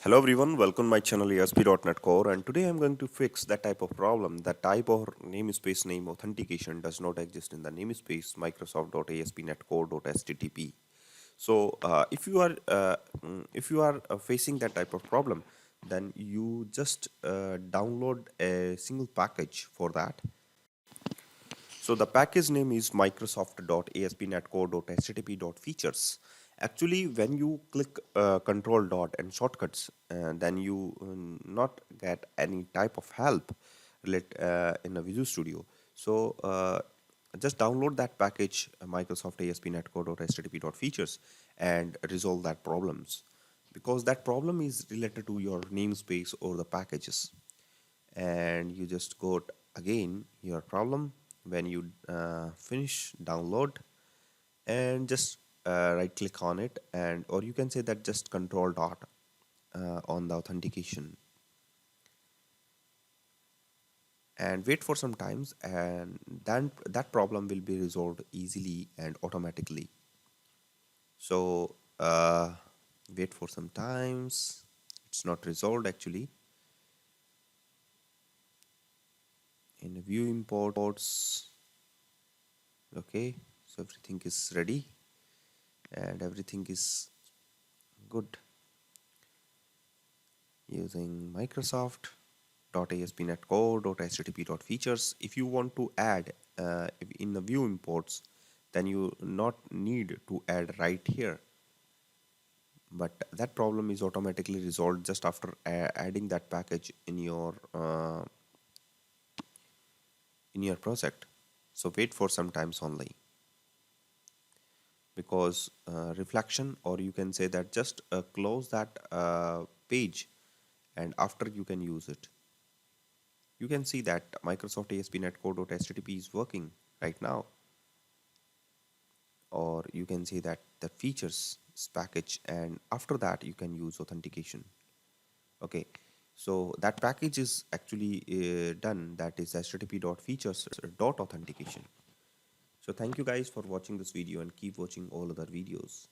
Hello everyone, welcome to my channel ASP.NET Core, and today I'm going to fix that type of problem. That type or namespace name authentication does not exist in the namespace Microsoft.ASP.NET Core.http. So if you are facing that type of problem, then you just download a single package for that. So the package name is Microsoft.ASP.NET Core.http.features. Actually, when you click control dot and shortcuts, then you not get any type of help in a Visual Studio. So just download that package Microsoft ASP.NET Core.http.features and resolve that problems, because that problem is related to your namespace or the packages. And you just go again your problem when you finish download, and just right click on it, and or you can say that just control dot on the authentication and wait for some times, and then that problem will be resolved easily and automatically. So wait for some times. It's not resolved actually. In view imports, okay, so everything is ready and everything is good using Microsoft.ASP.NET Core.http.features. If you want to add in the view imports, then you not need to add right here, but that problem is automatically resolved just after adding that package in your project. So wait for some times only, because reflection, or you can say that just close that page, and after you can use it. You can see that Microsoft ASP.NET Core.http is working right now, or you can see that the features package, and after that you can use authentication. Okay, so that package is actually done, that is http.features.authentication. So thank you guys for watching this video, and keep watching all other videos.